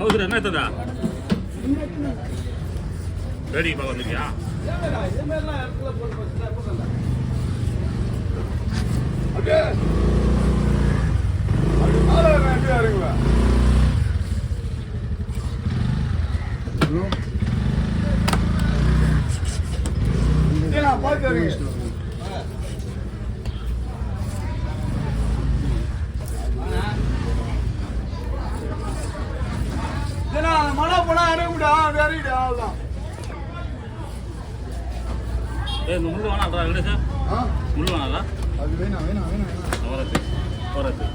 ಹೌದ್ರಿ ಏನಾಯ್ತದ ರೆಡಿ ಬಂದಿದ್ಯಾ மழை போனா அனுப்பிடா வேறிடா அவ்வளோதான். முள்ளு வேணாம்டா வெங்கடேஷா முள்ளு வேணாம்ல அது வேணாம் வேணாம் வேணாம் வரது வரது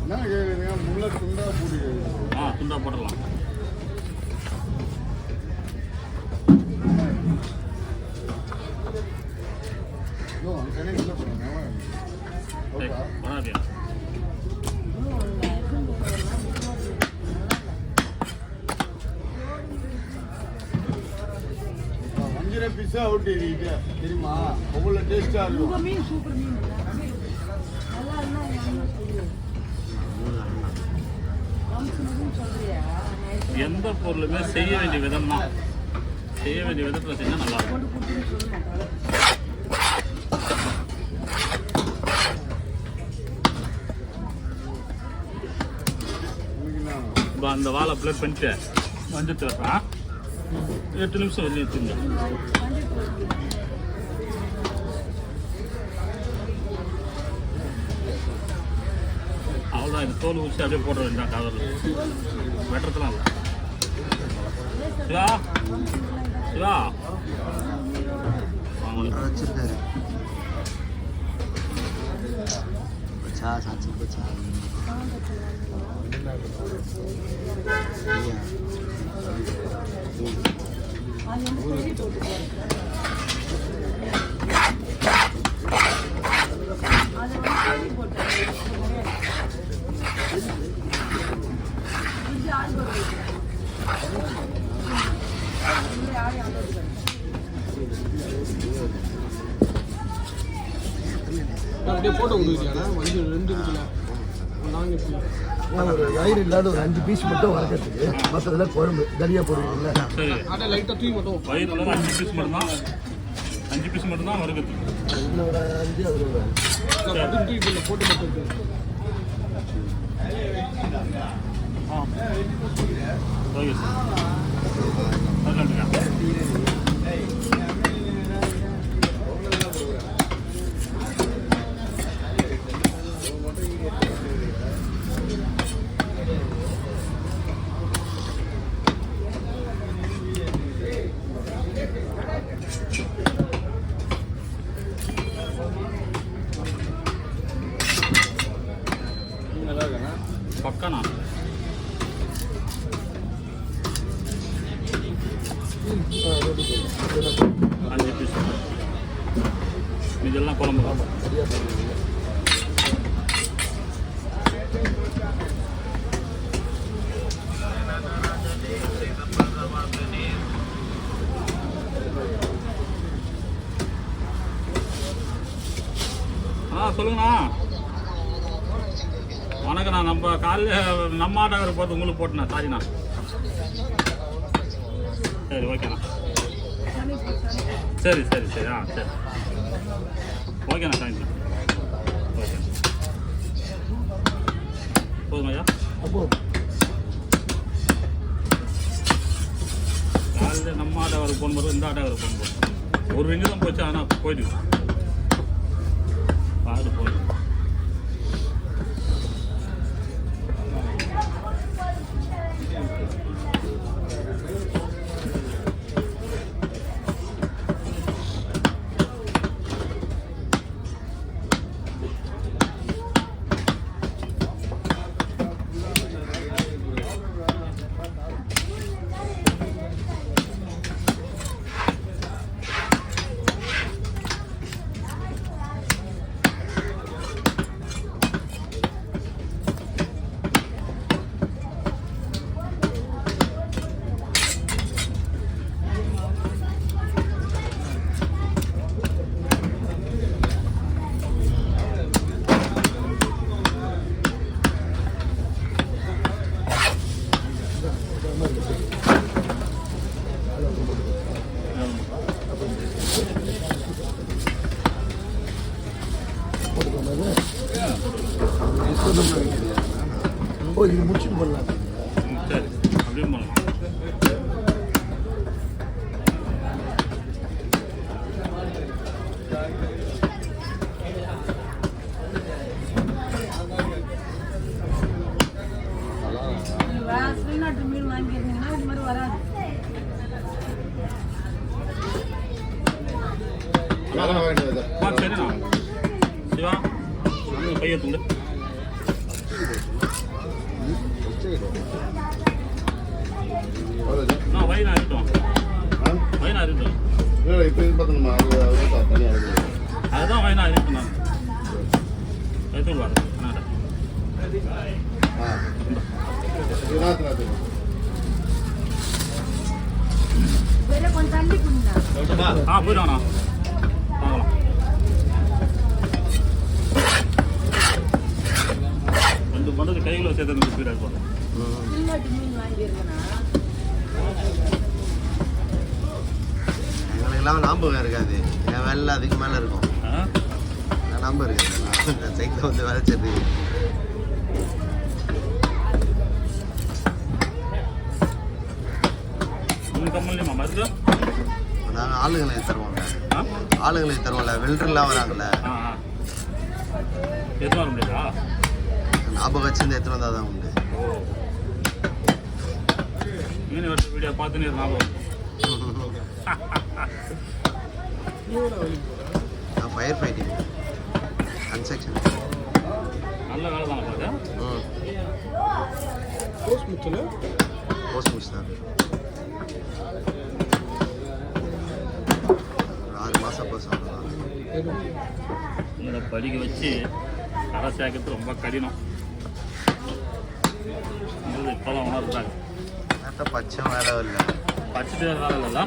என்ன கேட்குறீங்க முள்ள துண்டா போட்டு துண்டா போடலாம் வஞ்சிர பீஸா அவுட் ஏறிக்கிட்டு தெரியுமா அவ்வளோ டேஸ்டா இருக்கும். மீன் சூப்பர் மீன் எந்த பொருளுமே செய்ய வேண்டிய விதம் தான் செய்ய வேண்டிய விதத்தில் செஞ்சால் நல்லா இருக்கும். இப்போ அந்த வாழை பிளட் பண்ணிட்டு மஞ்சள் வைப்பேன் 8 நிமிஷம் வெளியே வச்சுருங்க. அவ்வளோதான் இது தோல் ஊசி அப்படியே போட வேண்டாம் கவரில் வெட்டுறதுலாம் இல்லை. சிவா சிவா வச்சிருக்காரு பச்சா சாச்சி பச்சா அப்படியே போட்டோ கொடுக்குறியாண்ணா வந்து 2 இருக்குல்ல ஒரு வயிறு இல்லாத ஒரு 5 பீஸ் மட்டும் வறுக்கிறதுக்கு மற்றதெல்லாம் குழம்பு தனியாக போடுவீங்கல்ல அப்படியே லைட்டாக தூக்கி மட்டும் வயிறு 5 பீஸ் மட்டும்தான் வறுக்கிறதுக்கு இன்னும் ஒரு 5 அதில் ஒரு தூக்கி போட்டு மட்டும் ஓகே சார் பக்கனா அஞ்சு பீஸ் இதெல்லாம் குழம்பு சொல்லுங்கண்ணா. வணக்கண்ணா. நம்ம காலையில் நம்ம ஆட்டோகிற பார்த்து உங்களுக்கு போட்டேண்ணா. சாரிண்ணா. சரி ஓகேண்ணா. சரி சரி சரி சரி ஓகேண்ணா. தேங்க்யூ. ஓகே போதும் ஐயா. காலையில் நம்ம ஆட்டோகிற போகும்போது இந்த ஆட்டோகிற போகும்போது ஒரு ரிங்கு தான் போச்சு, ஆனால் போயிடுது. பாரு போயிடுது. ஓ இது முடிச்சுட்டு போடலாம். சரி, அப்படியே பண்ணலாம். வெளிநாட்டு மீன் வாங்கியிருந்தீங்கன்னா இது மாதிரி வராது. சரிண்ணா சிவா, பைய தூண்டு. வயிறு அறிட்டோம், வயிறு அறிட்டோம். அதுதான் வயிறு அறிட்டோம். நான் எடுத்துட்டு வரேன். வேற கொஞ்சம் தள்ளி கொடுங்க. போயிடுவாண்ணா, வாங்கலாம். ரெண்டு பண்ணுறது கைகளை சேர்த்து ஸ்பீடாக போகிறேன். வெளிநாட்டு மீன் வாங்கியிருந்தேன்னா எங்களுக்கெல்லாம் ஞாபகம் இருக்காது. என் வேலை அதுக்கு மேலே இருக்கும். ஞாபகம் இருக்காது. சைக்கிள் வந்து வேலை செய்யுது. கம்மல்லையுமா மருந்து? நாங்கள் ஆளுங்களை தருவோங்க. ஆளுங்களை தருவோம்ல, வெல்டர்லாம் வராங்கல்ல. எதுவும் வர முடியாதா? ஞாபகம் வச்சிருந்து எடுத்துகிட்டு வந்தால் தான் உண்டு. மீன் வருஷம் வீடியோ பார்த்துன்னு ஞாபகம். நான் ஃபயர் ஃபைட்டிங் கன்ஸ்ட்ரக்ஷன். நல்ல வேலை தான் பாரு. போஸ்ட் முடிச்சல போஸ்ட் முடிச்சு தான் 6 மாதம் போஸ்ட் ஆகலாம். இதை படிக்க வச்சு கடை சேர்க்கறது ரொம்ப கடினம். இப்போதான் உணர்றாங்க. பச்சை வேலை இல்லை. பச்சை வேலை இல்லைல்ல.